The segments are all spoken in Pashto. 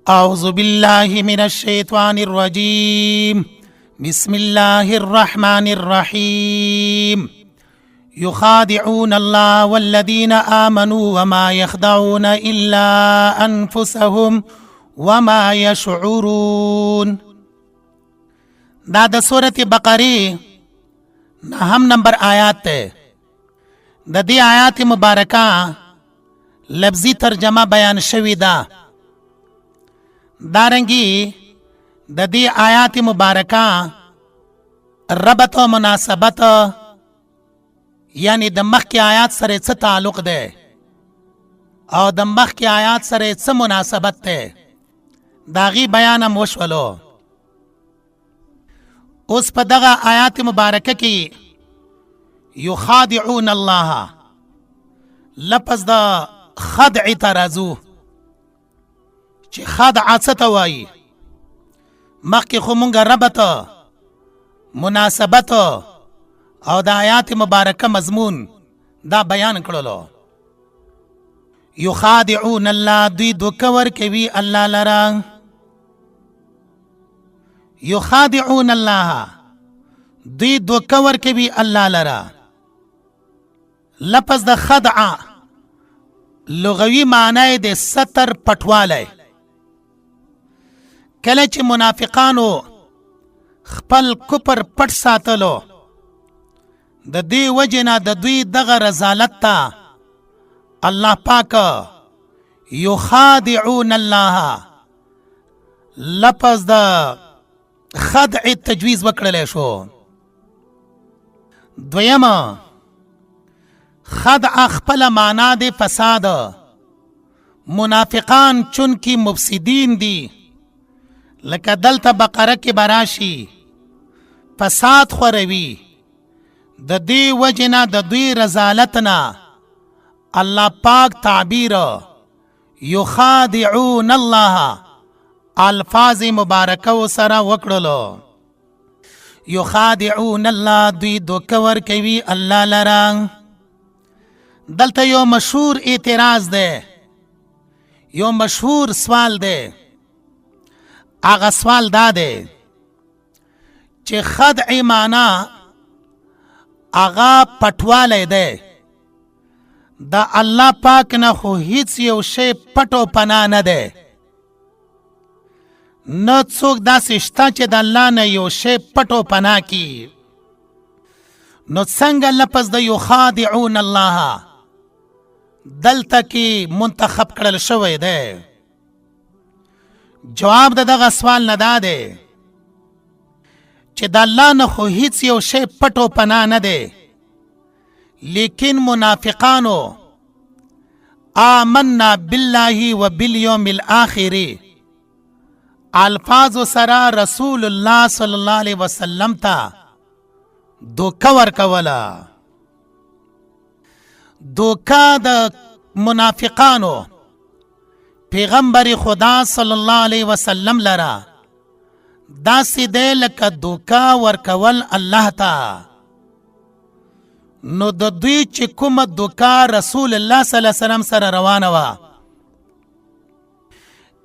أعوذ بالله من الشيطان الرجيم بسم الله الرحمن الرحيم يخادعون الله والذين آمنوا وما يخدعون إلا أنفسهم وما يشعرون. دا د سورة بقره نهم نمبر آیات تے. د دې آیات مبارکہ لفظی ترجمه بیان شوی دا. دارنگی د دې آیات مبارکہ ربط و مناسبت یعنی د مخکې آیات سره څه تعلق ده او د مخکې آیات سره څه مناسبت ده دا غي بیان هم وشولو. اوس په دغه آیات مبارکه کې یخادعون الله لفظ د خدع ترازو چې خدع څه ته وایي. مخکې خو مونږ ربط مناسبت او د آیات مبارکه مضمون دا بیان کړلو. یخادعون الله دوی دوکه ورکوي الله لره. یخادعون الله دوی دوکه ورکوي الله لره. لفظ د خدع لغوي معنی د ستر پټوالی. کله چې منافقانو خپل کفر پټ ساتلو د دې وجنه د دوی دغه رضالت ته الله پاک یخادعون الله لفظ د خدع تجویز وکړلی شو. دویمه خدع خپل معنا د فساد. منافقان چونکی مفسدین دی لکه دلته بقره کې براشي فساد خوروي د دې وجنه د دوی رضالتنا الله پاک تعبیر یخادعون الله الفاظ مبارکه سره وکړلو. یخادعون الله دوی دوکه ورکوي الله لره. دلته یو مشهور اعتراض ده، یو مشهور سوال ده. هغه سوال دا ده چې خدع معنا هغه پټوالی ده. د الله پاک نه خو هیڅ یو شی پټو پناه نه ده. نه څوک داسې شته چې د الله نه یو شی پټو پناه کی. نو څنګه لفظ د یخادعون الله دلته کې منتخب کړل شوی ده؟ جواب د دغه سوال نه دا ده چې د الله نه خو هیڅ یو شی پټو پناه نه ده، لیکن منافقانو آمنا بالله و بالیوم الاخر الفاظ سره رسول الله صلی الله علیه وسلم ته دوکه ورکوله. دوکه د منافقانو پیغمبر خدا صلی الله علیه وسلم لره داسې دی لکه دوکه ورکول الله ته. نو د دوی چې کومه دوکه رسول الله صلی الله علیه وسلم سره روانه وه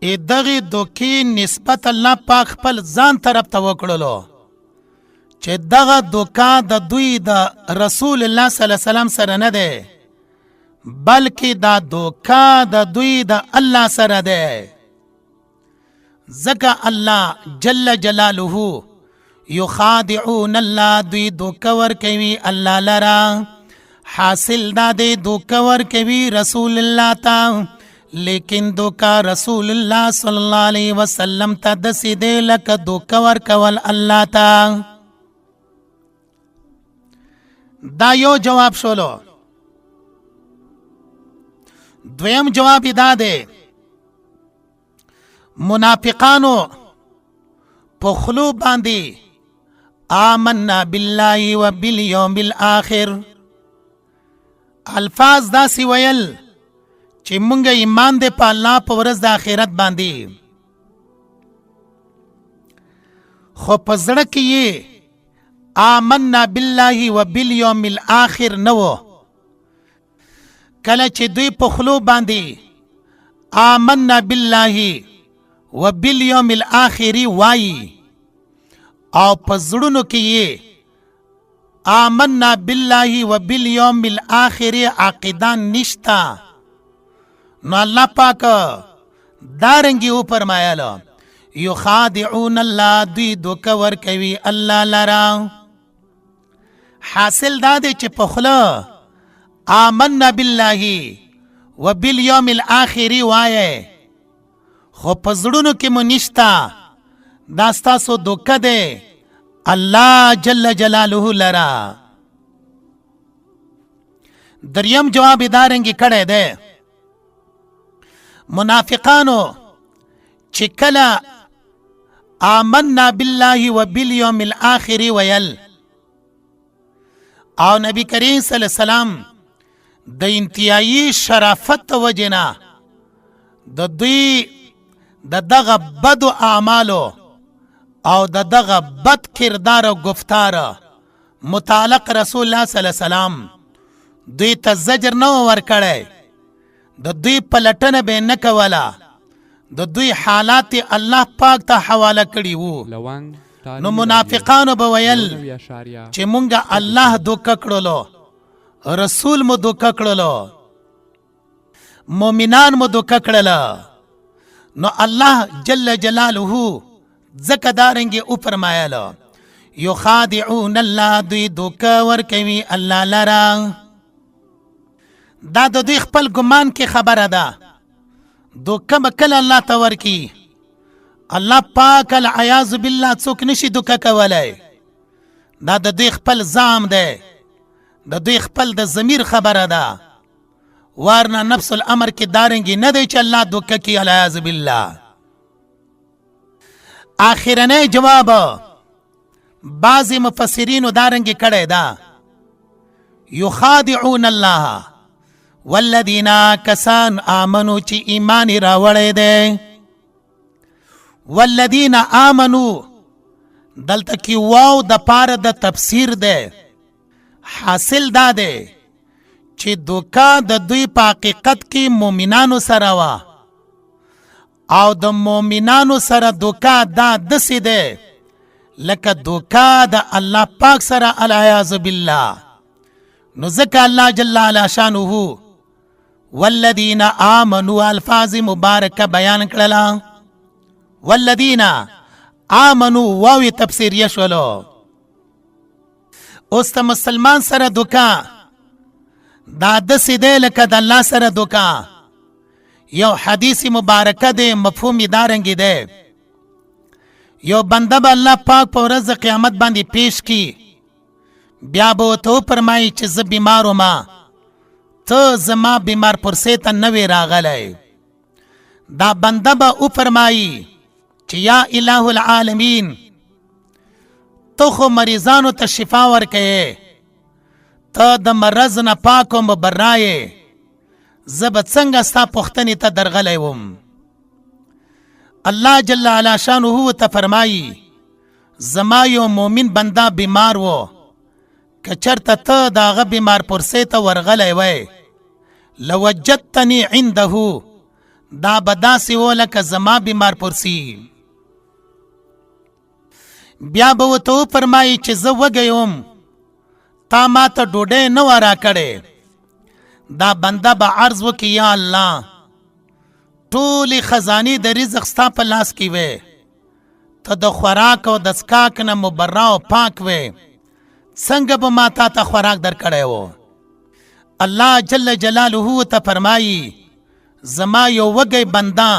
دغې دوکې نسبت الله پاک خپل ځان طرف ته وکړلو چې دغه دوکه د دوی د رسول الله صلی الله علیه وسلم سره نه دی بلکې دا دوکه د دوی د الله سره دی. ځکه الله جل جلاله یخادعون الله دوی دوکه ورکوي الله لره. حاصل دا دی دوکه ورکوي رسول الله ته، لیکن دوکه رسول الله صلی الله علیه وسلم ته داسې دی لکه دوکه ورکول الله ته. دا یو جواب شولو. دویم جواب دا دی منافقانو په خلو باندې آمنا بالله و بالیوم الاخر الفاظ داسې ویل چې مونږ ایمان دی په الله په ورځ د آخرت باندې، خو په زړه کې یې آمنا بالله و بالیوم الاخر نه و. کله چې دوی په خلو باندې آمنا بالله و بالیوم الاخری وایي او په زړونو کې یې آمنا بالله و بالیوم الاخر عقیده نشتا، نو الله پاک دارنګي و فرمایله یخادعون الله، دوی دوکه ورکوي الله لرا. حاصل دا دی چې په خوله آمنا بالله و بالیوم الاخر وایه خو په زړونو کې مو نشتا، دا ستاسو دوکه دی الله جل جلاله لرا. دریم جواب دارنګي کړی دی منافقانو چې کله آمنا بالله و بالیوم الاخر ویل او نبی کریم صلی الله علیه وسلم د انتهایی شرافت وجنا د دوی د دغه بد اعمالو او د دغه بد کردار او گفتار متعلق رسول الله صلی الله علیه وسلم دوی ته زجر نه ورکړی، د دوی پلټنه به نه کوله، د دوی حالات الله پاک ته حواله کړي وو. نو منافقانو به ویل چې مونږه الله دوکه کړلو، رسول مو دوکه کړلو، مؤمنان مو دوکه کړله. نو الله جل جلاله ځکه دارنګې او فرمایله یخادعون الله، دوی دوکه ورکوي الله لرا. دا د دوی خپل ګمان کې خبره ده، دوکه به کله الله ته ورکي. الله پاک العیاذ بالله څوک نشي دوکه کولی، دا د دوی خپل ځام دی، د دوی خپل د ضمیر خبره ده. وارنه نفس الامر کې دارنګې نه دی چې الله دوکه کی العیاذ بالله. آخرنی جواب بعضی مفسرینو دارنګې کړی ده یخادعون الله والذین کسان آمنو چې ایمان راوړی دی. والذین آمنو دلته کې واو د پاره د تفسیر دی. حاصل دا دی چې دوکه د دوی په حقیقت کې مؤمنانو سره وه او د مؤمنانو سره دوکه دا داسې دی لکه دوکه د الله پاک سره العیاذ بالله. نو ځکه الله جل علا شانه والذین آمنوا الفاظ مبارکه بیان کړله. والذین آمنوا واوی تفسیر یشولو. اوس ته مسلمان سره دوکه دا داسې دی لکه د الله سره دوکه. یو حدیث مبارکه دی، مفهوم دارنګې دی. یو بنده به الله پاک په ورځ قیامت باندې پیش کی، بیا به ورته وفرمایي چې زه بیمار وم، ته زما بیمار پرسې ته نه وې راغلی. دا بنده به وفرمایي چې یا اله العالمین، ته خو مریضانو ته شفا ورکوې، ته د مرض نه پاک و مبرا یې، زه به څنګه ستا پوښتنې ته درغلی وم. الله جل علا شانه ته فرمایي زما یو مومن بنده بیمار و، که چرته ته د هغه بیمار پرسې ته ورغلی وی لوجدتنی عنده، دا به داسې و لکه زما بیمار پرسي. بیا به ورته وفرمایي چې زه وږی وم، تا ما ته ډوډۍ نه وه راکړې. دا بنده به عرض وکړي یا الله ټولې خزانې د رزق ستا په لاس کې وې، ته د خوراک او د څښاک نه مبرا او پاک وې، څنګه به ما تا ته خوراک درکړی و. الله جل جلاله ته فرمایي زما یو وږی بنده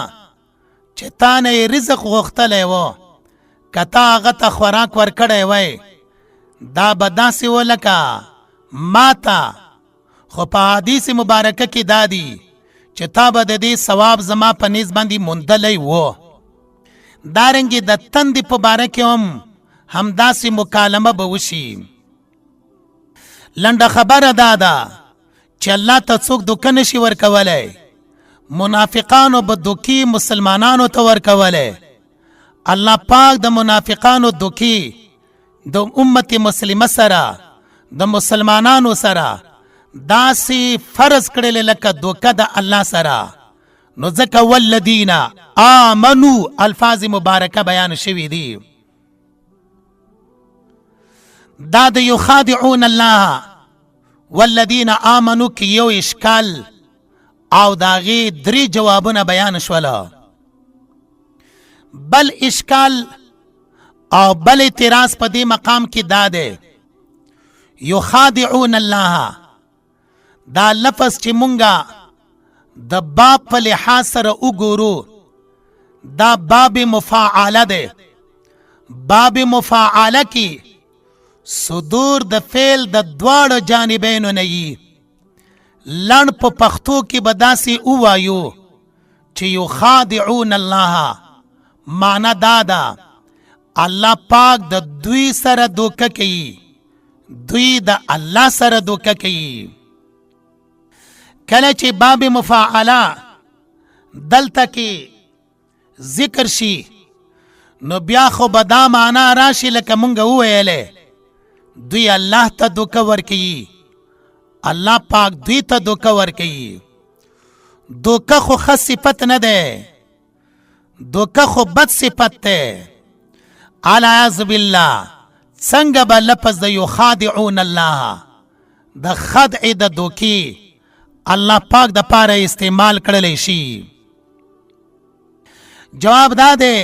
چې تا نه یې رزق غوښتلی و، که تا هغه ته خوراک ورکړی وی دا به داسې و لکه ما ته. خو په حدیث مبارکه کې دا دی چې تا به د دې ثواب زما په نیز باندې موندلی و. دارنګې د تندې په باره کې هم همداسې مکالمه به وشي. لنډه خبره دا ده چې الله ته څوک دوکه نشي ورکولی. منافقانو به دوکې مسلمانانو ته ورکولی. الله پاک د منافقانو دوکې د امت مسلمه سره د مسلمانانو سره داسې فرض کړل لکه دوکه د الله سره. نو ځکه والذین آمنو الفاظ مبارکه بیان شوي دي. دا د یخادعون الله والذین آمنو کې یو اشکال او د هغې 3 جوابونه بیان شوله. بل اشکال او بل اعتراض په دې مقام کې دا دی، یخادعون الله دا لفظ چې مونږه د باب په لحاظ سره وګورو دا باب مفاعله دی. باب مفاعله کې صدور د فعل د دواړو جانبینو نه یي. لنډ په پښتو کې به داسې ووایو چې یخادعون الله معنا دا ده الله پاک د دوی سره دوکه کوي، دوی د الله سره دوکه کوي. کله چې باب مفاعله دلته کې ذکر شي نو بیا خو به دا معنا راشي لکه مونږ وویلې دوی الله ته دوکه ورکوي، الله پاک دوی ته دوکه ورکوي. دوکه خو ښه صفت نه دی، دوکه خو بد صفت دی. العیاذ بالله څنګه به لفظ د یخادعون الله د خدع د دوکې الله پاک د پاره استعمال کړلی شي؟ جواب دا دی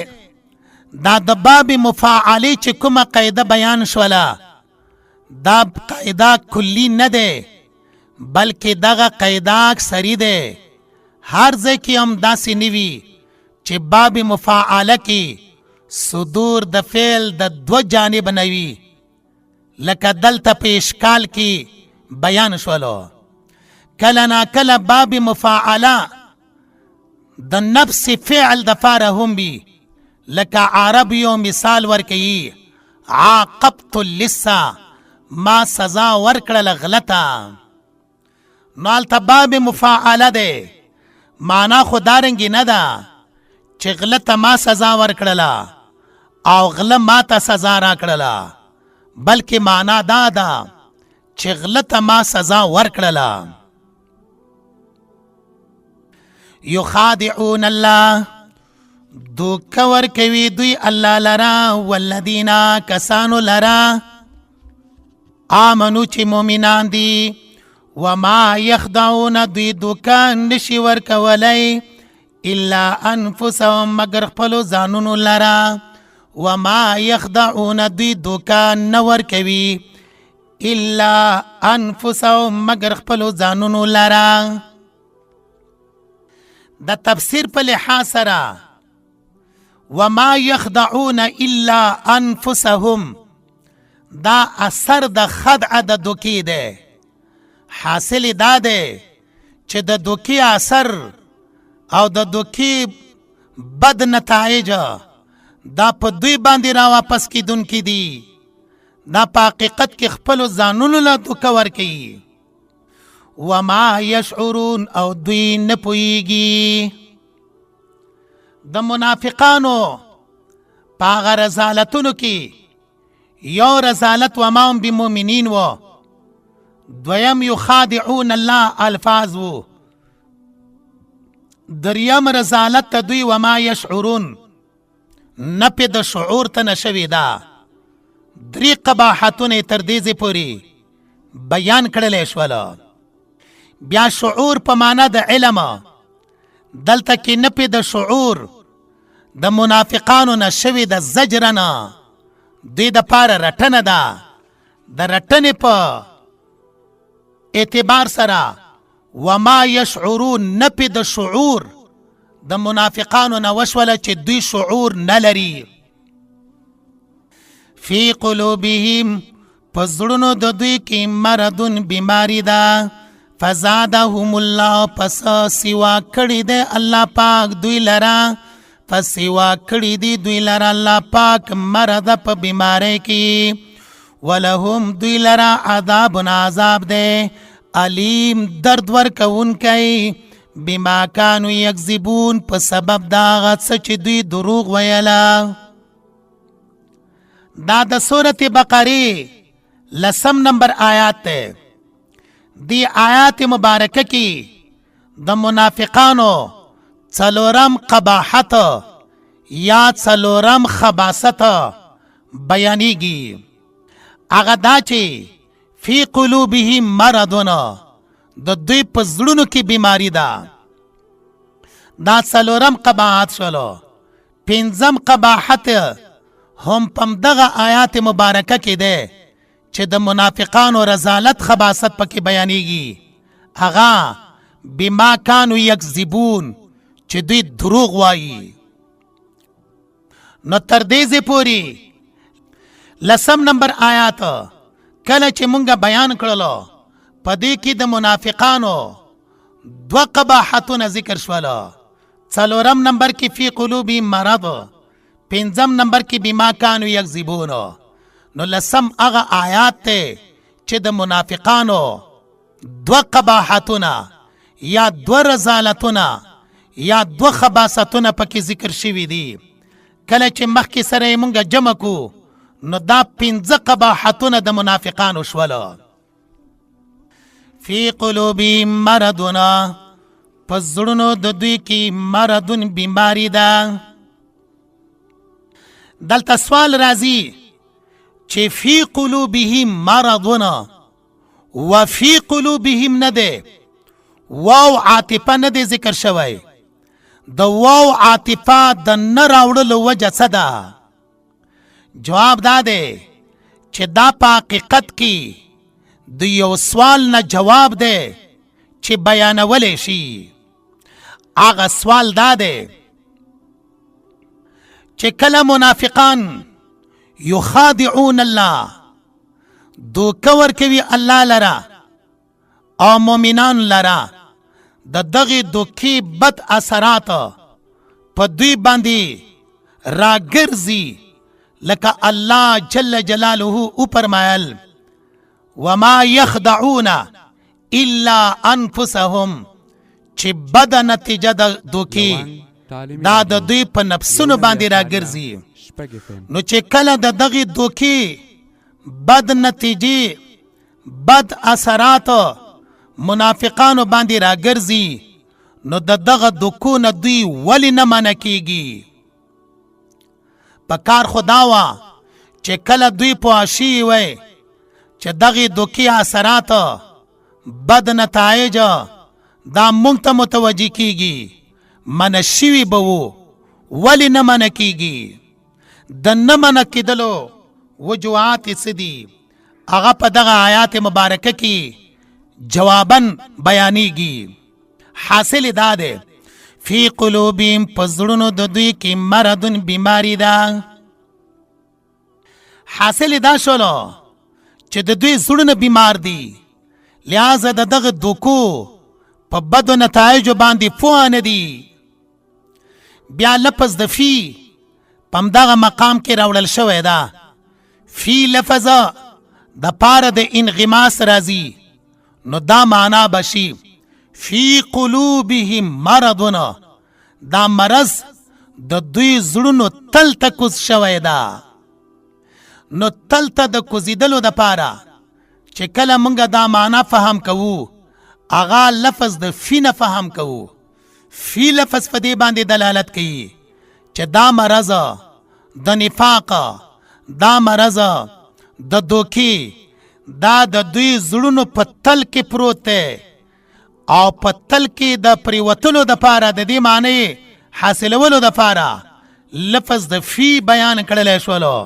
دا د باب مفاعلی چې کومه قاعده بیان شوله دا قاعده کلی نه دی بلکې دغه قاعده اکثري دی. هر ځای کې هم داسې نه وي چې باب مفاعله کې صدور د فعل د 2 جانب نه وي لکه دلته په اشکال کې بیان شولو. کله ناکله باب مفاعله د نفس فعل د پاره هم وي لکه عرب یو مثال ورکوي عاقبت اللص ما سزا ورکړله غلطه. نو هلته باب مفاعله دی معنا خو دارنګې نه ده چې غلطه ما سزا ورکړله او غله ما ته سزا راکړله بلکې معنا دا ده چې غلطه ما سزا ورکړله. یخادعون الله دوکه ورکوي دوی الله لرا والذین کسانو لرا آمنو چې مؤمنان دي وما یخدعون دوی دوکه نشي ورکولی الا انفسهم مگر خپلو ځانونو لرا. وما یخدعون دوی دوکه نه ورکوي الا انفسهم مگر خپلو ځانونو لرا. د تفسیر په لحاظ سره وما یخدعون الا انفسهم دا اثر د خدع د دوکې دی. حاصل دا دی چې د دوکې اثر او د دوکې بد نتایج دا په دوی باندې را واپس کیدونکي دي. دا په حقیقت کې خپلو ځانونو له دوکه ورکوي. وما یشعرون او دوی نه پوهیږي. د منافقانو په هغه رذالتونو کې یو رذالت وما هم بمؤمنین و، دویم یخادعون الله الفاظ و، دریم رذالت ته دوی وما یشعرون نپې د شعور ته نشوي ده. 3 قباحتونه تر دې ځای پورې بیان کړلی شوله. بیا شعور په معنا د علم دلته کې نپې د شعور د منافقانو نه شوي د زجر نه دوی د پاره رټنه ده. د رټنې په اعتبار سره وما یشعرون نپې د شعور د منافقانو نه وشوله چې دوی شعور نه لري. فی قلوبهم په زړونو د دوی کې مرضون بیماری ده فزادهم الله پس سوا کړي دی الله پاک دوی لره پس سوا کړي دی دوی لره الله پاک مرض په بیماری کې ولهم دوی لره عذاب عذاب دی علیم درد ورکوونکی بما کانوا یکذبون په سبب دا هغه څه چې دوی دروغ ویله. دا د سورت بقره 10 نمبر آیات ده. دی آیات مبارکه کی د منافقانو څلورم قباحت یا څلورم خباثت بیانیږي. هغه دا چې فی قلوبهم مرضون، د دوی په زړونو کې بیماری ده. دا څلورم قباحت شولو. پنځم قباحت هم په دغه آیات مبارکه کې ده چې د منافقانو رذالت خباثت پکې بیانیږي. هغه بما کانوا یکذبون، چې دوی دروغ وایي. نو تر دې ځای پورې 10 نمبر آیات کله چې مونږه بیان کړلو، په دې کې د منافقانو 2 قباحتونه ذکر شوله. 4 نمبر کې فی قلوبهم مرض، 5 نمبر کې بما کانوا یکذبون. نو 10 هغه آیات ته چې د منافقانو 2 قباحتونه یا 2 رذالتونه یا 2 خباثتونه پکې ذکر شوي دي. کله چې مخکې سره یې مونږه جمع کو، نو دا 5 قباحتونه د منافقانو شوله. فی قلوبهم مرضون، په زړونو د دوی کې مرضون بیماری ده. دلته سوال راځي چې فی قلوبهم مرضون و فی قلوبهم نه ده، واو عاطفه نه ده ذکر شوی. د واو عاطفه د نه راوړلو وجه څه ده؟ جواب دا ده چې دا په حقیقت کې د یو سوال نه جواب ده چې بیانولی شي. هغه سوال دا ده چې کله منافقان یخادعون الله، دوکه ورکوي الله لره او مؤمنان لره، د دغه دوکې بد اثرات په دوی باندې راګرځي. لکه الله جل جلاله او فرمایل وما یخدعون الا انفسهم، چې بد نتیجه د دوکې دا د دوی په نفسونو باندې راګرځي. نو چې کله د دغه دوکې بد نتیجې بد اثرات منافقانو باندې راګرځي، نو د دغه دوکو نه دوی ولی نه منع کیږي. په کار خدا وا چې کله دوی پواشي وي چې دغه دوکې اثرات بد نتایج دا مونږ ته متوجه کیږي، منع شوي به وو، ولی نه منع کیږي. د نه منع کېدلو وجوهات څه دي؟ هغه په دغه آیات مبارکه کې جواباً بیانیږي. حاصل دا ده فی قلوبهم، په زړونو د دوی کې مرضون بیماری ده. حاصل دا شولو چې د دوی زړونه بیمار دي، لہذا د دغه دوکو په بدو نتایجو باندې پوه نه دي. بیا لفظ د فی په همدغه مقام کې راوړل شوی ده. فی لفظ د پاره د انغماس راځي، نو دا معنا بشي فی قلوبهم مرضون، دا مرض د دوی زړونو تل ته کوز شوی ده. نو تل ته د کوزیدلو د پاره چې کله مونږه دا معنا فهم کوو، هغه لفظ د فی نه فهم کوو. فی لفظ په دې باندې دلالت کوي چې دا مرض د نفاق، دا مرض د دوکې، دا د دوی زړونو په تل کې پروت دی، او په تل کې د پریوتلو د پاره د دې معنی حاصلولو د پاره لفظ د فی بیان کړل شولو.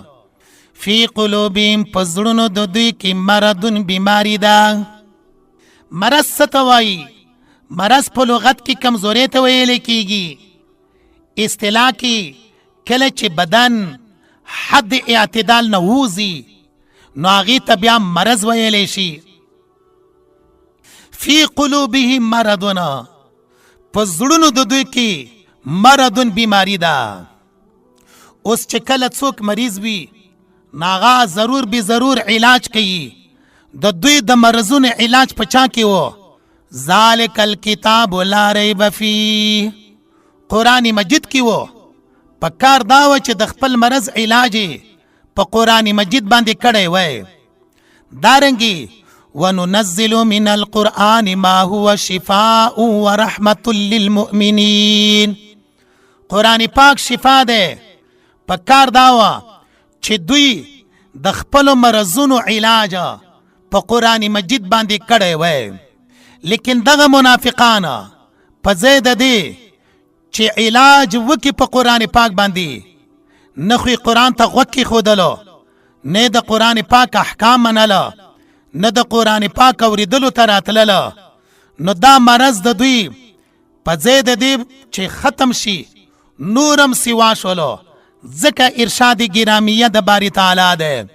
فی قلوبهم، په زړونو د دوی کې مرضون بیماری ده. مرض څه ته وایي؟ مرض په لغت کې کمزورۍ ته ویل کیږي. اصطلاح کې کله چې بدن حد اعتدال نه ووځي، نو هغې ته بیا مرض ویلی شي. فی قلوبهم مرضون، په زړونو د دوی کې مرضون بیماری ده. اوس چې کله څوک مریض وي، نو هغه ضرور به ضرور علاج کوي. د دوی د مرضونو علاج په چا کې و؟ ذالک الکتاب لا ریب فیه، قرآن مجید کې و. په کار دا و چې د خپل مرض علاج په قرآن مجید باندې کړی وای. دارنګې وننزل من القرآن ما هو شفاء ورحمة للمؤمنین. قرآن پاک شفا ده. پکار داوا چې دوی د خپل مرضونو علاج په قرآن مجید باندې کړی وای، لیکن دغه منافقان په ځای د دې چې علاج وکي په قرآن پاک باندې، نه خو قرآن ته غوږ کېښودلو، نه د قرآن پاک احکام منله، نه د قرآن پاک اورېدلو ته راتلله. نو دا مرض د دوی په ځای د دې چې ختم شي نورم سوا شولو، ځکه ارشاد ګرامیه د باری تعالی ده.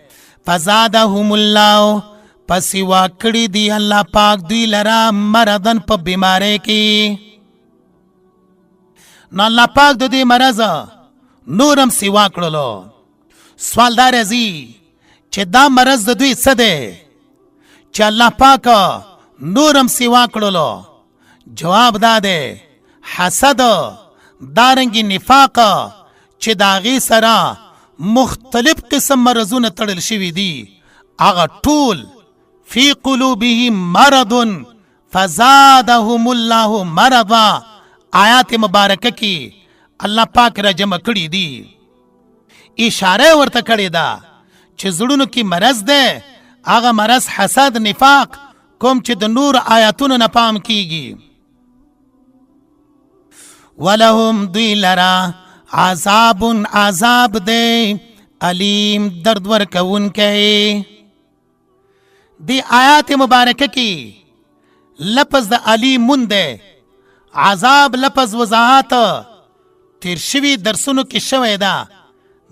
فزادهم الله، پس سوا کړي دی الله پاک دوی لرا مرضن په بیماری کې. نو الله پاک د دې مرض نورم سوا کړلو. سوال دا راځي چې دا مرض د دوی څه دی چې الله پاک نورم سوا کړلو؟ جواب دا دی حسد، دارنګي نفاق چې د هغې سره مختلف قسم مرضونه تړل شوي دي، هغه ټول فی قلوبهم مرض فزادهم الله مرضا. آیات مبارکه کې الله پاک را جمع کړي دي، اشاره ورته کړې ده چې زړونو کې مرض ده، هغه مرض حسد نفاق کوم چې د نور آیاتونو نه پام کیږي. ولهم دوی لرا عذاب، عذاب دے علیم درد ورکوونکی. دی آیات مبارکه کی لفظ د علیمون دے، عذاب لفظ وضاحت تیر شوی درسونو کی شوی دا،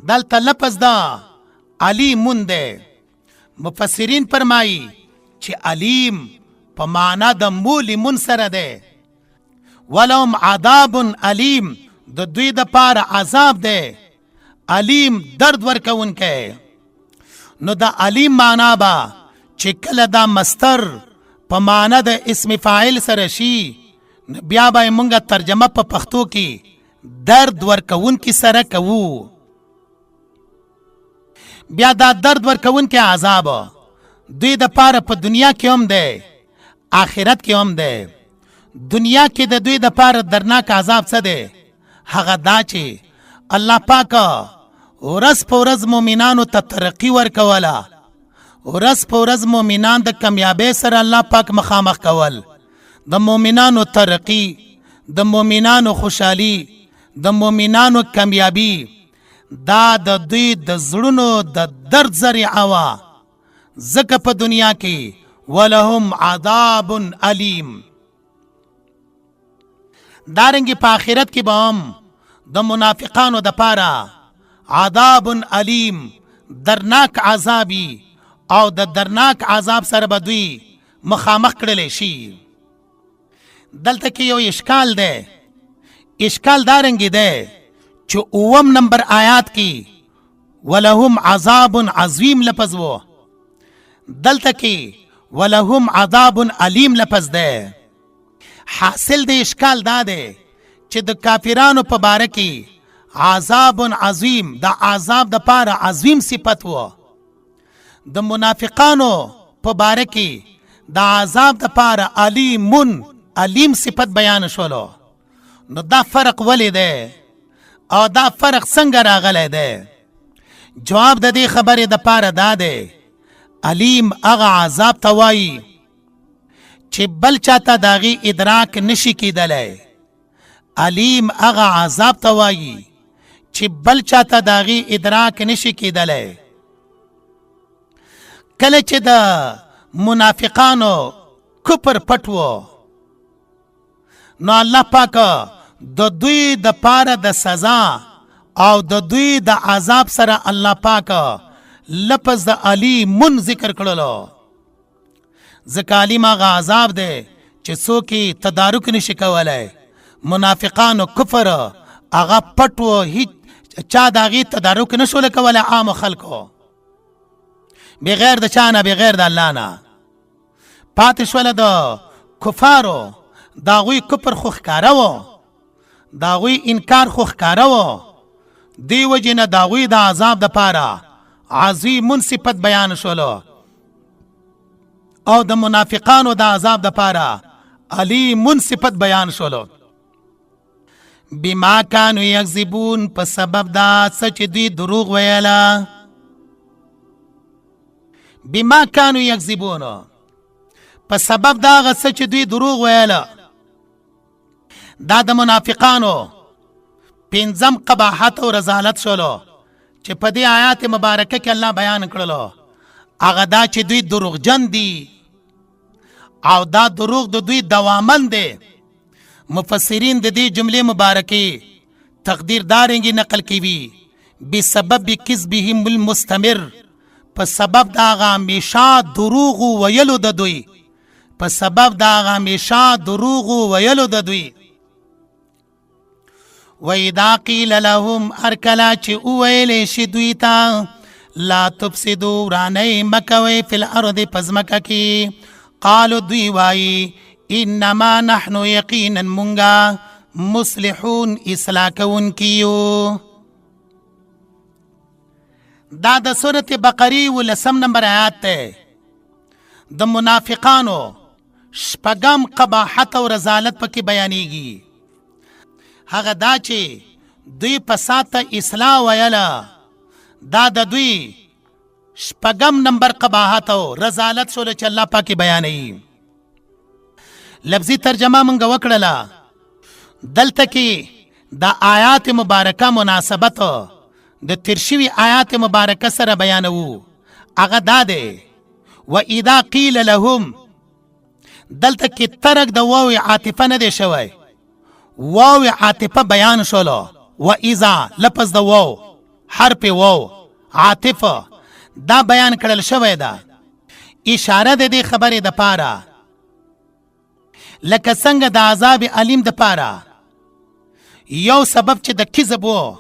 دلتا لفظ دا علیمون دے. مفسرین فرمائی چی علیم پا معنی دا مولیمون سر دے. ولهم عذاب علیم، د دوی د پار عذاب ده علیم درد ورکوونکی. نو دا علیم معنا با چې کله دا مستر په معنا د اسم فاعل سره شي، بیا به مونږه ترجمه په پښتو کې درد ورکوونکی سره کوو. بیا دا درد ورکوونکی عذاب دوی د پاره په دنیا کې هم ده، آخرت کې هم ده. دنیا کې د دوی د پاره درناک عذاب څه ده؟ هغه دا چې الله پاک ورځ په ورځ مؤمنانو ته ترقی ورکوله، ورځ په ورځ مؤمنان د کامیابۍ سره الله پاک مخامخ کول. د مؤمنانو ترقی، د مؤمنانو خوشحالی، د مؤمنانو کامیابی دا د دوی د زړونو د درد ذریعه وه، ځکه په دنیا کې ولهم عذاب علیم. دارنګې په آخرت کې به هم د منافقانو د پاره عذاب علیم درناک عذابی، او د درناک عذاب سره به دوی مخامخ کړلی شي. دلته کې یو اشکال دی، اشکال دارنګې دی چې 9 نمبر آیات کې ولهم عذاب عظیم لفظ و، دلته کې ولهم عذاب علیم لفظ دی. حاصل د اشکال دا دی چې د کافرانو په باره کې عذاب عظیم، د عذاب د پاره عظیم صفت و، د منافقانو په باره کې د عذاب د پاره علیمون، علیم صفت بیان شولو. نو دا فرق ولی دی او دا فرق څنګه راغلی دی؟ جواب د دې خبرې د پاره دا دی علیم هغه عذاب ته وایي چې بل چاته داغي ادراک نشي کیدلی. علیم هغه عذاب ته وایي چې بل چاته داغي ادراک نشي کیدلی. کله چې د منافقانو کفر پټ و، نو الله پاک د دوی د پاره د سزا او د دوی د عذاب سره الله پاک لفظ د علیمون ذکر کړلو. ځکه علیم هغه عذاب دی چې څوک یې تدارک نشي کولی. منافقانو کفر هغه پټ و، هیڅ چا د هغې تدارک نشول کولی، عام خلکو بغیر د چا نه، بغیر د الله نه. پاتې شوله د کفارو، د هغوی کفر خو ښکاره و، د هغوی انکار خو ښکاره و، دې وجې نه د هغوی د عذاب دپاره عظیمون صفت بیان شولو. او د منافقانو د عذاب د پاره علیم صفت بیان شولو. بما کانوا یکذبون، په سبب دا څه چې دوی دروغ ویله. بما کانوا یکذبون، په سبب دا هغه څه چې دوی دروغ ویله. دا د منافقانو پنځم قباحت او رذالت شولو چې په دې آیات مبارکه کې الله بیان کړلو. هغه دا چې دوی دروغجن دي او دا دروغ د دوی دوامن دی. مفسرین د دې جملې مبارکې تقدیر دارنګي نقل کوي بسبب کذبهم المستمر، په سبب دا هغه همیشه دروغ ویلو د دوی، په سبب دا هغه همیشه دروغ ویلو د دوی. وَإِذَا قِيلَ لَهُمْ أَرْكَلَا چِ اویلې شي دوی ته لا تفسدوا ورانۍ مکوئ فی الارض پزمکه کې، قالو دوی وایي انما نحن یقینا منگا مصلحون اصلاح کوونکیو. دا د سورت بقری 10 نمبر آیات ته د منافقانو شپږم قباحت او رذالت پکې بیانېږي. هغه دا چې دوی فساد ته اصلاح ویله، دا د دوی شپږم نمبر قباحت او رذالت شوله چې الله پاکې بیانوي. لفظي ترجمه مونږ وکړله. دلته کې د آیات مبارکه مناسبت د تیر شوي آیات مبارکه سره بیانوو. هغه دا دی وَإِذَا قِيلَ لَهُمْ، دلته کې ترک د واو عاطفه نه دی شوی، واو عاطفه بیان شولو. وَإِذَا لفظ د واو حرف واو عاطفه دا بیان کړل شوی ده. اشاره د دې خبرې د پاره لکه څنګه د عذاب علیم د پاره یو سبب چې د کذب و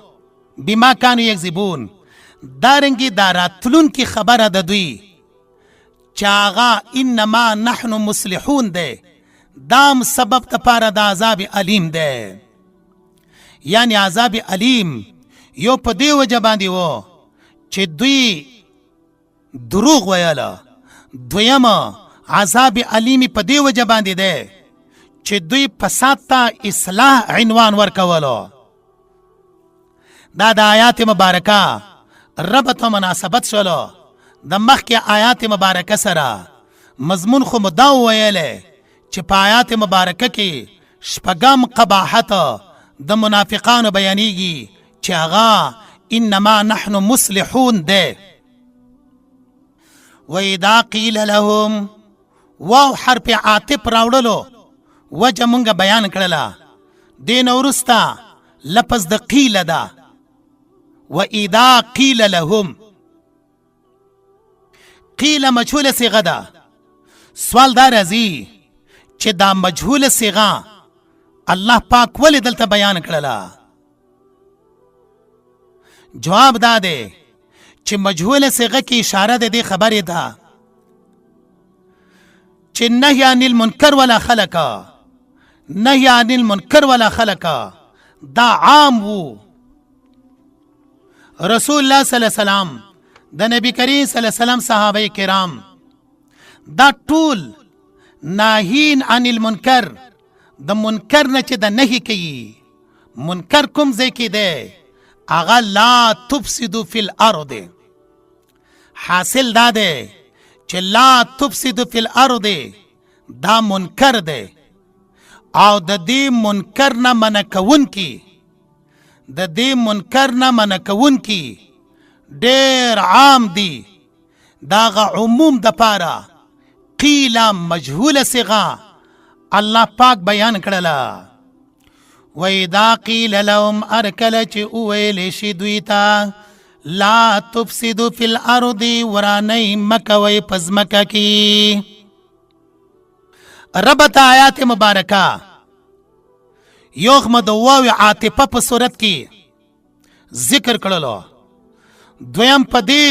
بما کانوا یکذبون، دارنګې دا راتلونکې خبره د دوی چې هغه انما نحن مصلحون دی، دام سبب د پاره د عذاب علیم دی. یعنی عذاب علیم یو په دې وجه باندې و چې دوی دروغ ویله، دویمه عذاب علیمی په دې وجه باندې دی چې دوی فساد ته اصلاح عنوان ورکولو. دا د آیات مبارکه ربط و مناسبت شولو د مخکې آیات مبارکه سره. مضمون خو مدا ویلی چې په آیات مبارکه کې شپږم قباحت د منافقانو بیانېږي چې هغه انما نحن مصلحون دی. وَإِذَا قِيلَ لَهُمْ، واو حرف عاطف راوړلو وجه مونږ بیان کړله. دین وروسته لفظ د قیل ده. وَإِذَا قِيلَ لَهُمْ، قیل مجهول صیغه ده. سوال دا راځي چې دا مجهول صیغه الله پاک ولې دلته بیان کړله؟ جواب دا دی چې مجهول صيغه کې اشاره ده دې خبرې ده چې نهی عن المنکر ولا خلقا، نهی عن المنکر ولا خلقا دا عام وو. رسول الله صلی الله علیه وسلم د نبی کریم صلی الله علیه وسلم صحابه کرام دا ټول ناهین عن المنکر، د منکر نه چې د نهی کوي. منکر کوم ځای کې دی؟ اغا لا تفسدو فی الارض. حاصل دا دی چې لا تفسدو فی الارض دا منکر دی او د دې منکر نه منع کون کی، د دې منکر نه منع کون کی ډیر عام دی. داغه عموم د پاره قیل مجهول صيغه الله پاک بیان کړله. وَإِذَا قِيلَ لَهُمْ أَرْكَلَ چِ اویل شي دوی ته لا تفسدوا فی الارض ورانی مکوی پزمکه کی. ربط آیات مبارکه یوخ د واو عاطفه په صورت کې ذکر کړلو. دویم په دې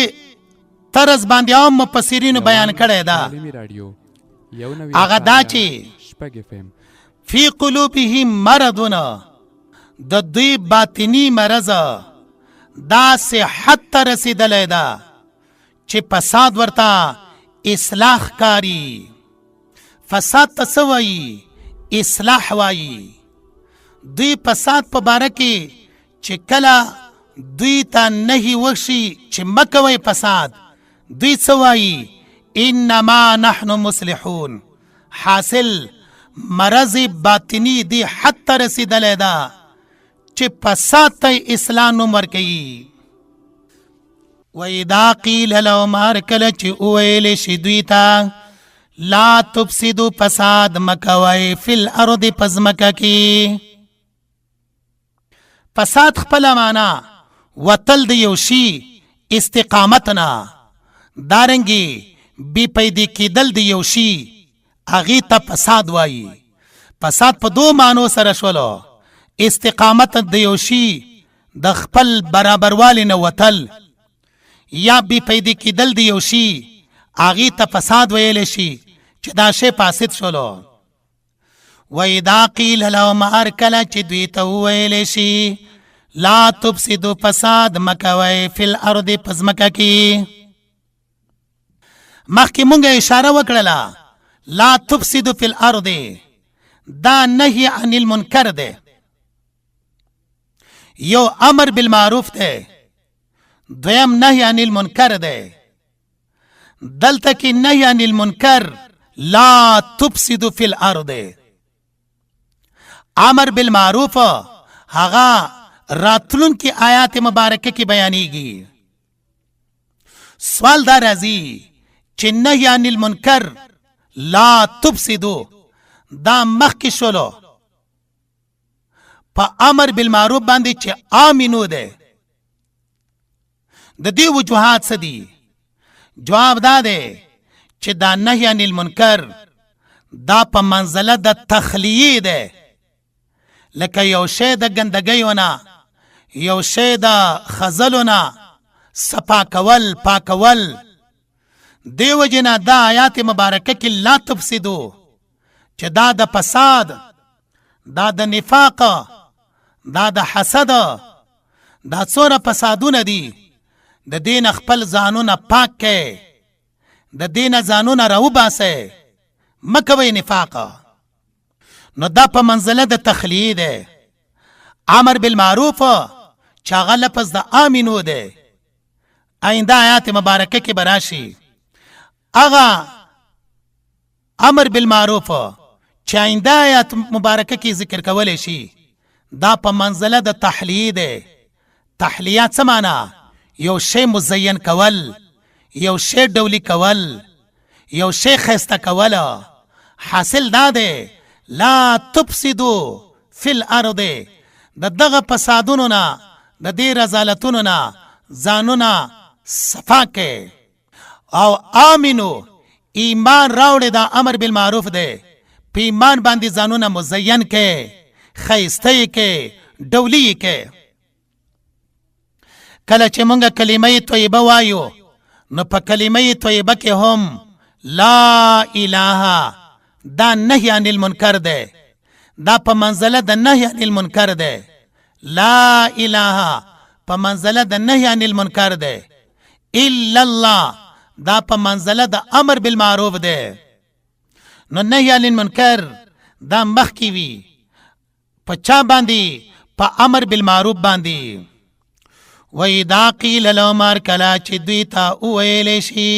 طرز باندې هم مفسرینو بیان کړی دا هغه دا چې فی قلوبهم مرضنا د دوی باطنی مرض دا صحت ته رسیدلی ده چې فساد ورته اصلاح کاری. فساد ته څه وایي؟ اصلاح وایي. دوی فساد په باره کې چې کله دوی ته نهي وشي چې مه کوئ فساد، دوی څه وایي؟ انما نحن مصلحون. حاصل مرض باطنی دی حد ته رسیدلی ده چې فساد ته اصلاح نوم ورکوي. وَإِذَا قِيلَ لَهُمْ هر کله چې وویلې شي دوی ته لا تفسدوا فساد مکوئ فی الارض په ځمکه کې. فساد خپله معنا وتل د یو شي استقامت نه، دارنګې بې پیدې کېدل د یو شي هغې ته فساد وایي. فساد په دو معنو سره شولو. استقامت د یو شي د خپل برابروالي نه وتل، یا بې پیدې کېدل د یو شي هغې ته فساد ویلی شي چې دا شی فاسد شولو. وَإِذَا قِيلَ لَهُمْ هر کله چې دوی ته وویلی شي لا تفسدوا فساد مکوئ فی الارض په ځمکه کې. مخکې مونږ اشاره وکړله لا تفسدوا فی الارض دا نهی عن المنکر ده، یو امر بالمعروف ده، دویم نهی عن المنکر ده. دلته کې نهی عن المنکر لا تفسدوا فی الارض. امر بالمعروف هغه راتلونکي آیات مبارکه کې بیانېږي. سوال دا راځي چې نهی عن المنکر لا تفسدوا دا مخکې شولو په امر بالمعروف باندې چې آمنو ده. د دې وجوهات څه دي؟ جواب دا ده چې دا نهی عن المنکر دا په منزله د تخلیه ده، لکه یو شی د ګندګیو نه، یو شی د خزلو نه صفا کول، پاکول. دی وجنه دا آیات مبارکه کې لا تفسدو چې دا د فساد، دا د نفاق، دا د حسد، دا څوره فسادونه دي. د دین خپل ځانونه پاک کړئ، د دین ځانونه راوباسئ، مه کوئ نفاق. نو دا په منزله د تخلیه ده. امر بالمعروف چې هغه لفظ د آمنو ده. آینده آیات مبارکه کې به راشي هغه امر بالمعروف چې آینده آیات مبارکه کې ذکر کولی شي دا په منزله د تحلیه ده. تحلیه څه معنا؟ یو شی مزین کول، یو شی ډولی کول، یو شی ښایسته کول. حاصل دا ده لا تفسدوا فی الارض. د دغه فسادونو نه، د دې رذالتونو نه ځانونه صفا کړئ. او آمنو ایمان راوړئ، دا امر بالمعروف ده. په ایمان باندې ځانونه مزین کړئ، ښایسته یې کړئ، ډولي یې کړئ. کله چې مونږ کلمه طیبه وایو نو په کلمه طیبه کې هم لا اله دا نهی عن المنکر ده. دا په منزله د نهی عن المنکر ده. لا اله په منزله د نهی عن المنکر ده. الا الله دا په منزله د امر بالمعروف ده. نو نهی عن المنکر دا مخکې وي په چا باندې؟ په امر بالمعروف باندې. وَإِذَا قِيلَ لَهُمْ هر کله چې دوی ته وویلی شي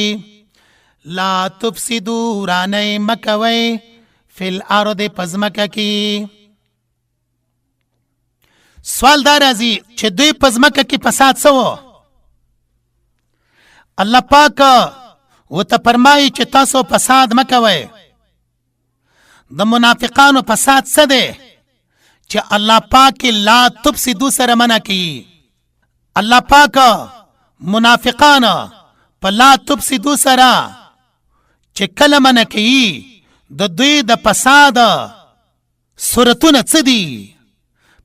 لا تفسدوا رانۍ مه کوئ فی الارض په ځمکه کې. سوال دا راځي چې دوی په ځمکه کې فساد څه و؟ الله پاک ورته فرمایي چې تاسو فساد مه کوئ. د منافقانو فساد څه دی چې الله پاک لا تفسدوا سره منع کوي؟ الله پاک منافقان په لا تفسدوا سره چې کله منع کوي د دوی د فساد صورتونه څه دي؟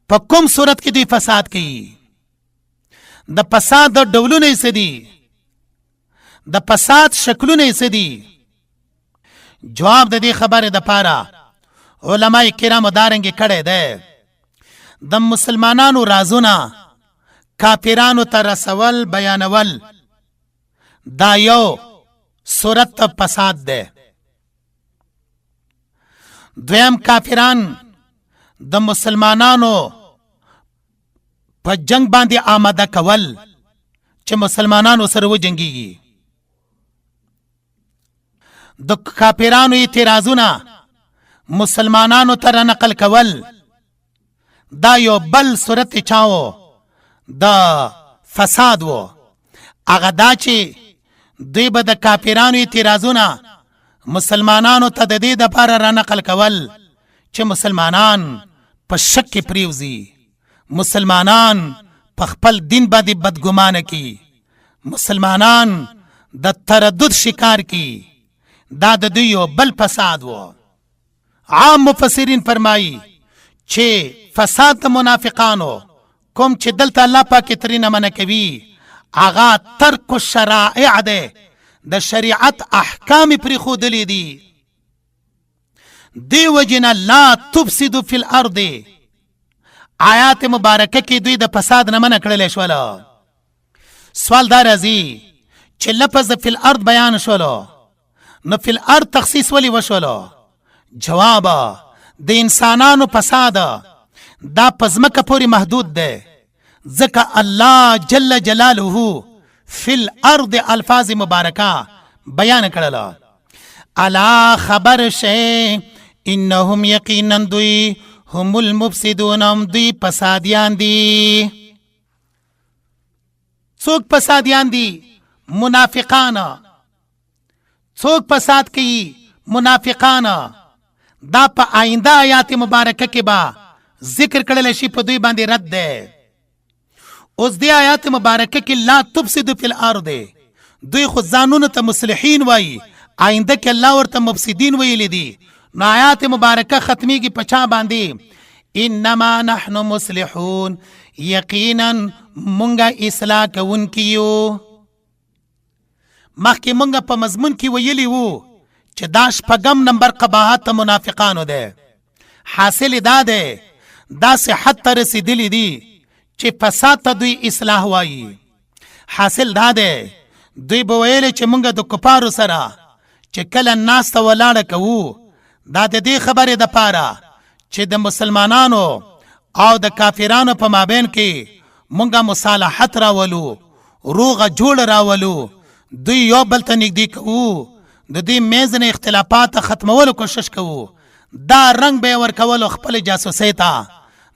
په کوم صورت کې دوی فساد کوي؟ د فساد د ډولونه یې څه دي؟ د فساد شکلونه یې څه دي؟ جواب د دې خبرې دپاره علماء کرامو دارنګې کړی دی. د مسلمانانو رازونه کافرانو ته رسول، بیانول دا یو صورت ته فساد دی. دویم کافران د مسلمانانو په جنگ باندې آماده کول چې مسلمانانو سره وجنګیږي. د کافرانو اعتراضونه مسلمانانو ته نقل کول دا یو بل صورت چاو د فساد وو. هغه دا چې دوی به د کافرانو اعتراضونه مسلمانانو ته د دې دپاره را نقل کول چې مسلمانان په شک کې پریوزي، مسلمانان په خپل دین باندې بدګمانه کی، مسلمانان د تردد شکار کی. دا د دوی یو بل فساد وو. عام مفسرین فرمایي چې فساد د منافقانو کوم چې دلته الله پاک ترینه منع کوي هغه ترک الشرائع ده، د شریعت احکام پرېښودلي دي. دی وجنه لا تفسد فی الارض آیات مبارکه کې دوی د فساد نه منع کړلی شوله. سوال دا راځي چې لفظ فی الارض بیان شولو نو فی الارض تخصیص ولی وشولو؟ جواب د انسانانو فساد دا په ځمکه پورې محدود دی، ځکه الله جل جلاله فی الارض الفاظ مبارکه بیان کړله. الا خبر شئ انهم یقینا دوی هم المفسدون، هم دوی فسادیان دي. څوک فسادیان دي؟ منافقان. څوک فساد کوي؟ منافقان. دا په آینده آیات مبارکه کې با ذکر کړل شي، په دوی باندې رد ده. اوس دی آیات مبارکه کې لا تفسد فی الارض، دوی خو ځانونو ته مصلحین وایي، آینده کې الله ورته مفسدین ویلی دي. نو آیات مبارکه ختمیږي په چا باندې؟ انما نحن مصلحون، یقینا مونږه اصلاح کوونکي یو. مخکې مونږه په مضمون کې ویلی وو چې دا شپږم نمبر قباحت منافقانو ده. حاصل دا ده دا صحت ته رسیدلی دي چې فساد ته دوی اصلاح وایي. حاصل دا ده دوی به ویل چې مونږه د کفارو سره چې کله ناسته ولاړه کوو دا د دې خبرې دپاره چې د مسلمانانو او د کافرانو په مابین کې مونږه مصالحت راولو، روغه جوړ راولو، دوی یو بل ته نږدې کوو، د دې میز نه اختلافات ختمولو کوشش کوو. دا رنګ به یې ورکولو خپل جاسوسۍ ته،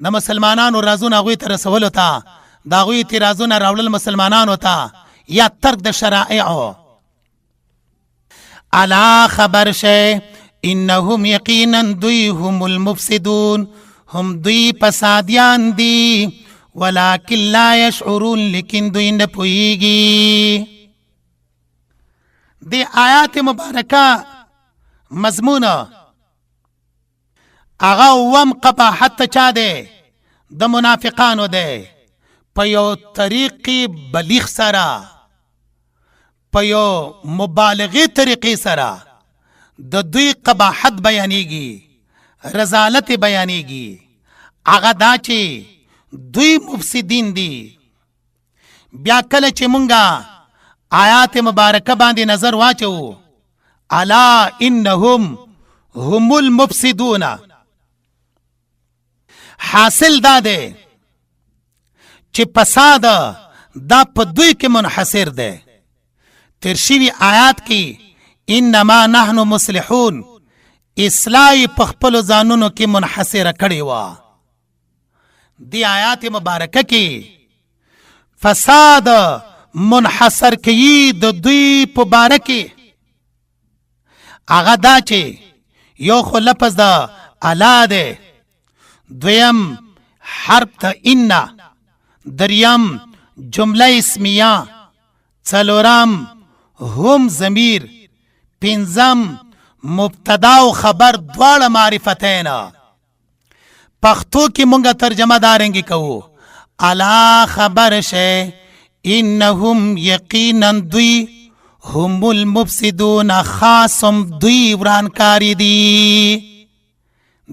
د مسلمانانو رازونه هغوی ته رسولو ته، د هغوی اعتراضونه راوړل مسلمانانو ته، یا ترک د شرائعو. الا خبر شئ انهم یقینا دوی هم المفسدون، هم دوی فسادیان دي، ولکن لا یشعرون، لیکن دوی نه پوهیږي. دی آیات مبارکه مضمون هغه اوم قباحت چا دی؟ د منافقانو دی. په یو طریقې بلیغ سره، په یو مبالغې طریقې سره د دوی قباحت بیانیږي، رذالت بیانیږي. هغه دا چې دوی مفسدین دي. بیا کله چې مونږه آیات مبارکه باندې نظر واچو، الا انهم هم المفسدون، حاصل دا ده چې فساد دا په دوی کې منحصر ده. تیر شوي آیات کې انما نحن مصلحون اصلاح په خپلو ځانونو کې منحصره کړې وه. دی آیات مبارکه کې فساد منحصر کوي د دوی په باره کې. هغه دا چې یو خو لفظ د الا دی، دویم حرف د ان، دریم جمله اسمیه، څلورم هم ضمیر، پنځم مبتدا او خبر دواړه معرفتین. پښتو کې مونږه ترجمه دارنګي کوو، الا خبر شئ انهم یقینا دوی هم المفسدون، خاصم دوی ورانکاری دي.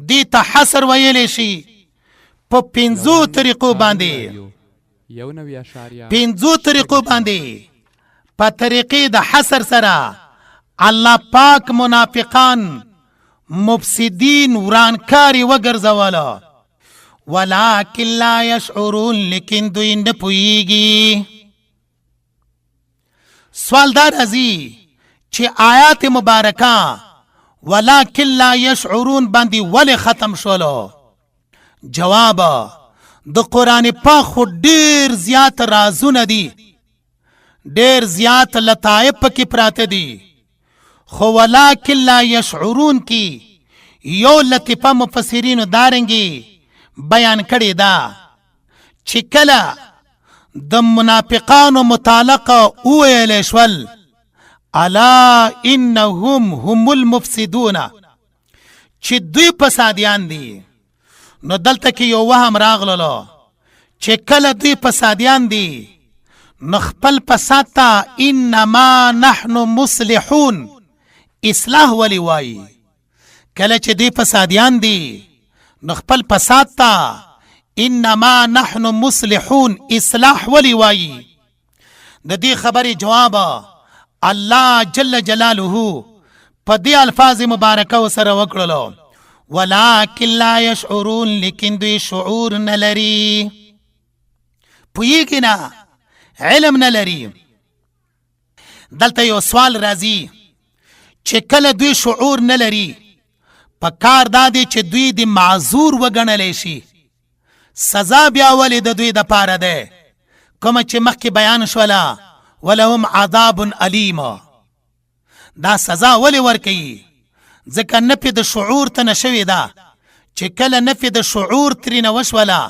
دی ته حصر ویلی شي په پنځو طریقو باندې، پنځو طریقو باندې. په طریقې د حصر سره الله پاک منافقان مفسدین ورانکاری وګرځوله ولکن لا یشعرون لیکن دوی نه پوهیږي. سوال دا راځي چې آیات مبارکه ولکن لا یشعرون باندې ولې ختم شولو؟ جواب د قرآن پاک خو ډیر زیات رازونه دي، ډیر زیات لطائف پکې پراته دي، خو ولکن لا یشعرون کی یو لطیفه مفسرینو دارنګي بیان کړی دا چې کله د منافقانو متعلقه وویل شول الا انهم هم المفسدون چې دوی فسادیان دي، نو دلته کې یو وهم راغللو چې کله دوی فسادیان دي نو خپل فساد ته انما نحن مصلحون اصلاح ولی وایي. کله چې دوی فسادیان دي نو خپل فساد ته انما نحن مصلحون اصلاح ولی وایي. د دې خبرې جواب الله جل جلاله په دې الفاظ مبارکه سره وکړلو ولکن لا یشعرون لیکن دوی شعور نه لري، پوهیږي نه، علم نه لري. دلته یو سوال راځي چې کله دوی شعور نه لري په کار دا دی چې دوی د معذور وګڼلی شي، سزا بیا ولې د دوی دپاره دی کومه چې مخکې بیان شوله ولهم عذاب علیم. دا سزا ولې ورکوي؟ ځکه نفي د شعور ته نه شوې ده چې کله نفي د شعور ترېنه وشوله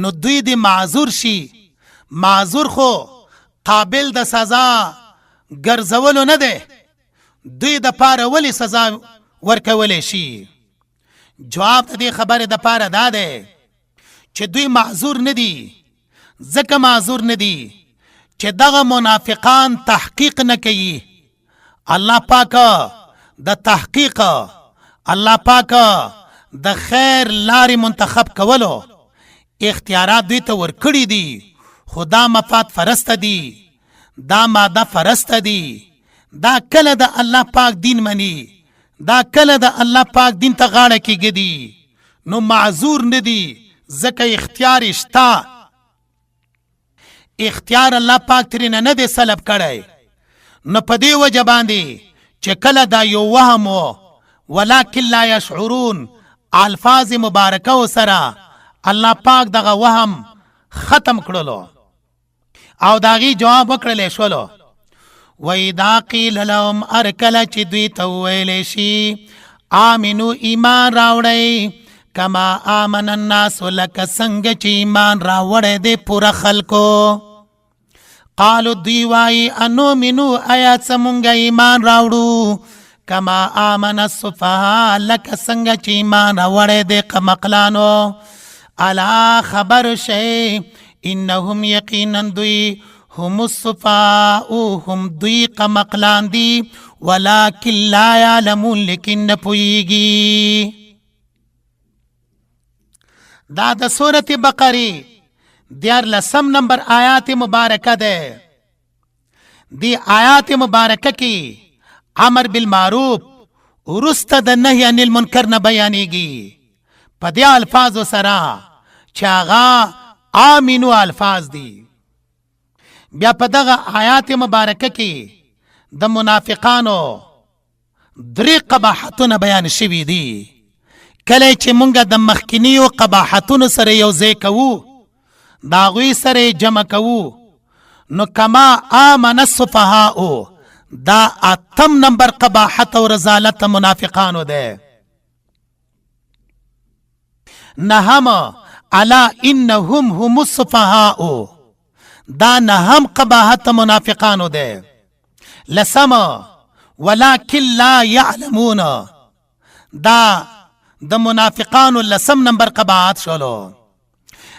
نو دوی د معذور شي. معذور خو قابل د سزا ګرځولو نه دی، دوی دپاره ولې سزا ورکولی شي؟ جواب د دې خبرې دپاره دا دی چې دوی معذور نه دي. ځکه معذور نه دي چې دغه منافقان تحقیق نه کوي. الله پاک د تحقیق، الله پاک د خیر لارې منتخب کولو اختیارات دوی ته ورکړي دي، خو دا مفاد فرسته دي، دا ماده فرسته دي. دا کله د الله پاک دین مني، دا کله د الله پاک دین ته غاړه کېږدي، نو معذور نه دي ځکه اختیار شته. اختیار الله پاک ترېنه نه دی سلب کړی. نو په دې وجه باندې چې کله دا یو وهم و ولکن لا یشعرون الفاظ مبارکه سره الله پاک دغه وهم ختم کړلو او داغي جواب وکړلی شولو. وَإِذَا قِيلَ لَهُمْ أَرْكَلَ چې دوی ته وویلی شي آمنو ایمان راوړئ کما آمن الناس لکه څنګه چې ایمان راوړی دی پوره خلکو. قالو دوی وایي انؤمنو آیا څه مونږ ایمان راوړو کما آمن السفهاء لکه څنګه چې ایمان راوړی دی قمقلانو. الا خبر شئ انهم یقینا دوی هم السفهاء هم دوی قمقلان دي ولکن لا یعلمون لیکن نه پوهیږي. دا د سورة بقره 14 نمبر آیات مبارکه ده. دی آیات مبارکه کی امر بالمعروف ورسته د نهی عن المنکر نه بیانېږي په دې الفاظو سره چې هغه آمینو الفاظ دي. بیا په دغه آیات مبارکه کې د منافقانو درې قباحتونه بیان شوي دي. کله چې مونږ د مخکینیو قباحتونو سره یو ځای کوو، د هغوی سره جمع کوو، نو کما آمن السفهاء دا 8 نمبر قباحت او رذالت منافقانو ده. 9 الا انهم هم السفهاء دا 9 قباحت منافقانو ده. 10 ولكن لا يعلمون دا د منافقانو 10 نمبر قباحت شولو.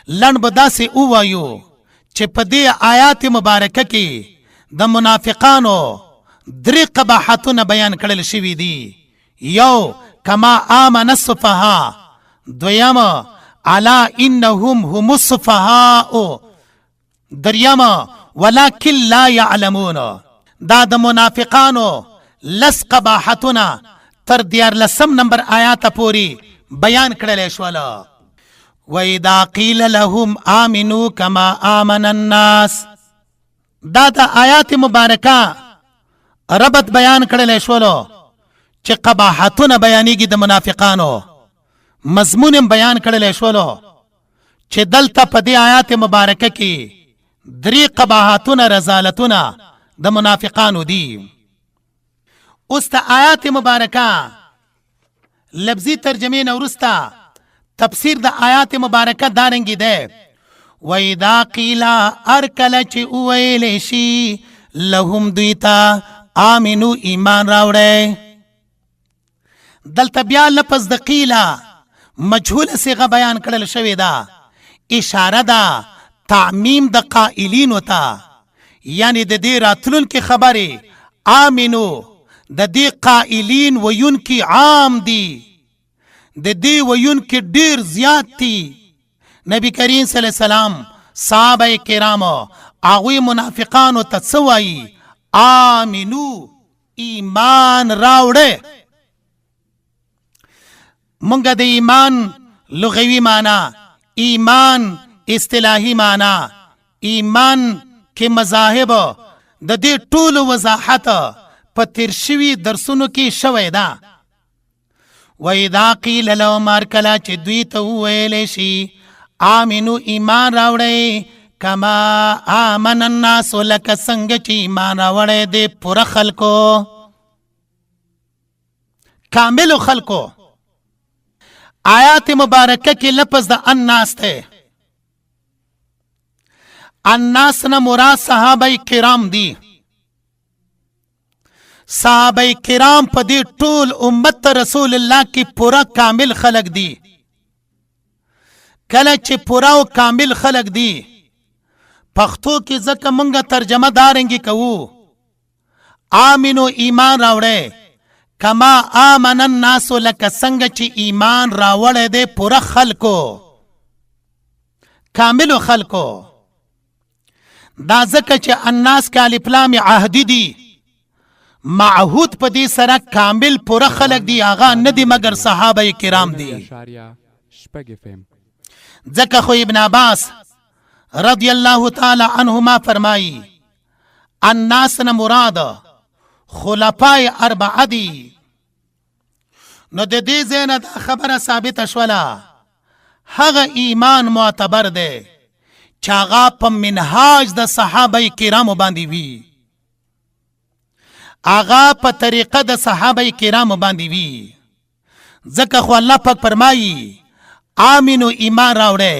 لن به داسې ووایو چې په دې آیات مبارکه کې د منافقانو 3 قباحتونه بیان کړل شوي دي. یو کما آمن السفهاء، دویم الا انهم هم السفهاء، دریم ولکن لا يعلمون. دا د منافقانو لس قباحتونه تر 14 نمبر آیات پوری بیان کړل شول. وَإِذَا قِيلَ لَهُمْ آمِنُوا كَمَا آمَنَ النَّاسِ دا د آیات مبارکه ربط بیان کړل شولو چې قباحتونه بیانېږي د منافقانو، مضمون بیان کړل شولو چې دلته په دې آیات مبارکه کې 3 قباحتونه رذالتونه د منافقانو دي. اوس د آیات مبارکه لفظي ترجمه نه وروسته تفسیر د آیات مبارکه دارنګي ده. وَإِذَا قِيلَ ارکل چې اویل شي لهم دویتا آمنو ایمان راوړی. دلته بیا لفظ د قیلا مجهول صيغه بیان کړل شوې ده، اشاره ده تعمیم د قائلین وتا، یعنی د دې راتلونکي خبره آمنو د دې قائلین وینکی عام دي، د دې وینکی ډیر زیات دي. نبی کریم صلی الله علیه وسلم صحابه کرامو هغوی منافقانو ته څه وایي؟ آمنو ایمان راوړه. مونږ د ایمان لغوي معنا، ایمان اصطلاحي معنا، ایمان کې مذاهب د دې ټول وضاحت په تیر شوي درسونو کې شوی ده. وَإِذَا قِيلَ لَهُمْ ارکله چې دوی ته وویلی شي آمنو ایمان راوړی کما آمن الناس لکه څنګه چې ایمان راوړی دی پوره خلکو، کاملو خلکو. آیات مبارکه کې لفظ د الناس ته، الناس نه مراد صحابه کرام دي. صحابه کرام په دې ټول امت رسول الله کې پورا کامل خلق دي. کله چې پورا او کامل خلق دي پښتو کې ځکه مونږه ترجمه دارنګي کوو آمنو ایمان راوړی کما آمن الناس لکه څنګه چې ایمان راوړی دی پورا خلکو، کاملو خلکو. دا ځکه چې الناس کې الف لام عهدي دي، معهود په دې سره کامل پوره خلق دي، هغه نه دي مګر صحابه کرام دي. ځکه خو ابن عباس رضی الله تعالی عنهما فرمایي الناس نه مراد خلفای اربعه دي. نو د دې ځای نه دا خبره ثابته شوله هغه ایمان معتبر دی چې هغه په منهاج د صحابه کرامو باندې وي، هغه په طریقه د صحابه کرامو باندې وي. ځکه خو الله پاک فرمایي آمنو ایمان راوړی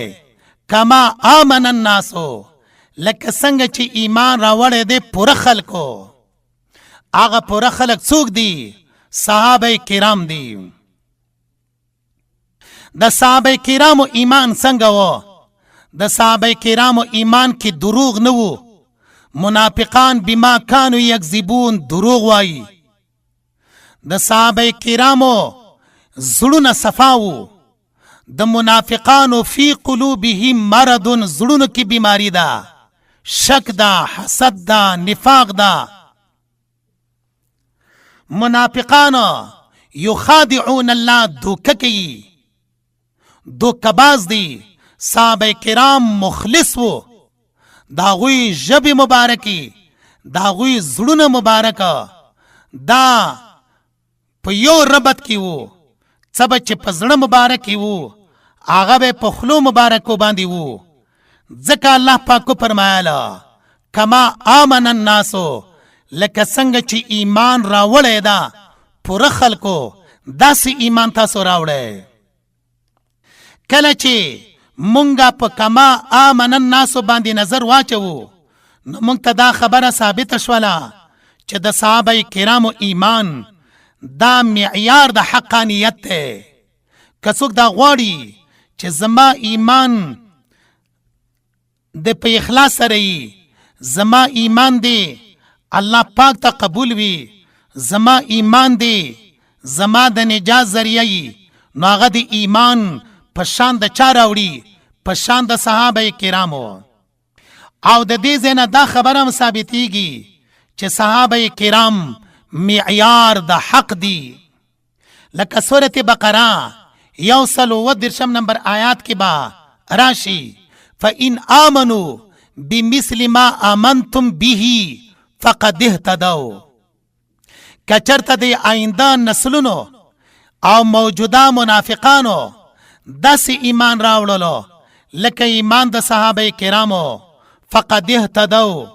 کما آمن الناسو لکه څنګه چې ایمان راوړی دی پوره خلکو. هغه پوره خلک څوک دي؟ صحابه کرام دي. د صحابه کرامو ایمان څنګه و؟ د صحابه کرامو ایمان کې دروغ نه وو. منافقان بما کانوا یکذبون دروغ وایي. د صحابه کرامو زړونه صفا وو. د منافقانو فی قلوبهم مرض، زړونو کې بیماری ده، شک ده، حسد ده، نفاق ده. منافقان یخادعون الله، دوکه کوي، دوکباز دي. صحابه کرام مخلص وو، داغوی ژبې مبارکی، داغوی زړونه مبارکه دا په یو ربط کې وو. څه به چې په زړه مبارک وو هغه به په خلو مبارکو باندې وو. ځکه الله پاک فرمایله کما آمن الناسو لکه څنګه چې ایمان راوړی ده پوره خلکو داسې ایمان تاسو راوړی. کله چې مونږه په کما آمن الناسو باندې نظر واچو نو مونږ ته دا خبره ثابته شوله چې د صحابه کرامو ایمان دا معیار د حقانیت دی. که څوک دا غواړي چې زما ایمان د په اخلاص سره وي، زما ایمان دی الله پاک ته قبول وي، زما ایمان دی زما د نجات ذریعه وي، نو هغه د ایمان په شان د چا راوړي؟ په شان د صحابه کرامو. او د دې ځای نه دا خبره هم ثابتېږي چې صحابه کرام معیار د حق دی. لکه سورت بقره 130 نمبر آیات کې با راشي فَإِنْ آمَنُوا بِمِثْلِ مَا آمَنْتُمْ بِهِ فَقَدْ اهْتَدَوْا. کچرته د آینده نسلونو او موجوده منافقانو داسې ایمان راوړلو لکه ایمان د صحابه کرامو فقد اهتدوا،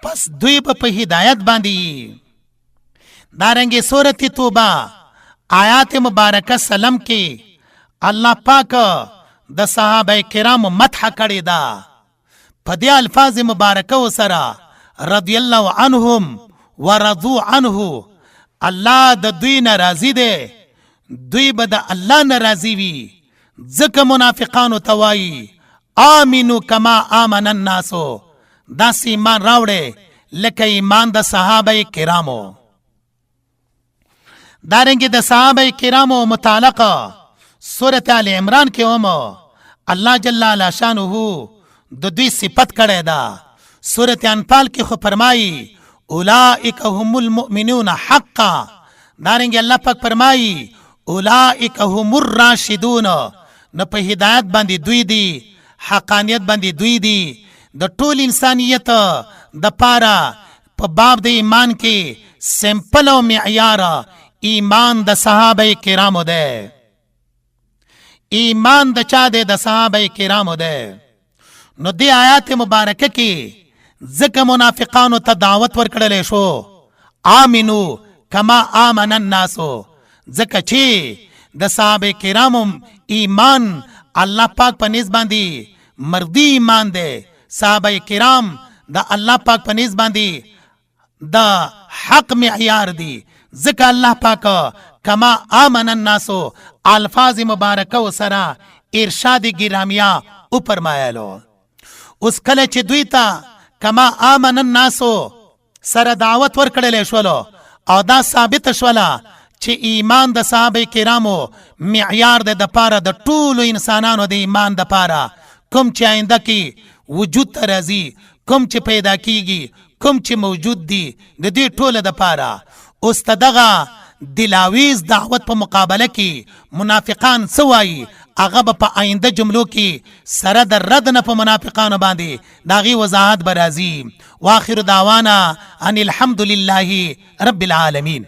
پس دوی په هدایت باندې. دارنګه سورت توبه آیات مبارکه سلام کې الله پاک د صحابه کرامو مدح کړی دا په دې الفاظ مبارکه سره رضی الله عنهم ورضوا عنه. الله د دوی ناراضي دی، دوی به د الله ناراضي وي. ځکه منافقانو ته وایي آمنو کما آمن الناسو، داسې ایمان راوړې لکه ایمان د صحابه کرامو. دارنګه د صحابه کرامو متعلقه سورت آل عمران کې هم الله جل شانه د دوی صفت کړی دا. سورت انفال کې خو فرمایي اولئک هم المؤمنون حقا. دارنګه الله پاک فرمایي اولئک هم الراشدون. نو په هدایت باندې دوی دي، حقانیت باندې دوی دي. د ټول انسانیت د پاره په باب د ایمان کې سمپل او معیار ایمان د صحابه کرامو ده. ایمان د چا ده؟ د صحابه کرامو ده. نو دی آیات مبارکه کې ځکه منافقانو ته دعوت ورکړل شو آمنو کما آمن الناسو، ځکه چې د صحابه کرامو ایمان الله پاک په نسبت باندې مردی ایمان ده. صحابه کرام د الله پاک په نسبت باندې د حق معیار دی. ځکه الله پاک کما آمن الناسو الفاظ مبارکه سره ارشاد گرامیه او فرمایلو. اوس کله چې دوی ته کما آمن الناسو سره دعوت ورکړل شولو او دا ثابت شوله چې ایمان د صحابه کرامو معیار د پاره د ټولو انسانانو د ایمان د پاره کوم چې آینده کې وجود ته راځي، کوم چې پیدا کیږي، کوم چې موجود دي، د دې ټوله د پاره. اوس دغه دلاویز دعوت په مقابله کې منافقان سوایي هغه په آینده جملو کې سره د رد نه په منافقانو باندې داغي وضاحت برازي. واخر دعوانا ان الحمد لله رب العالمین.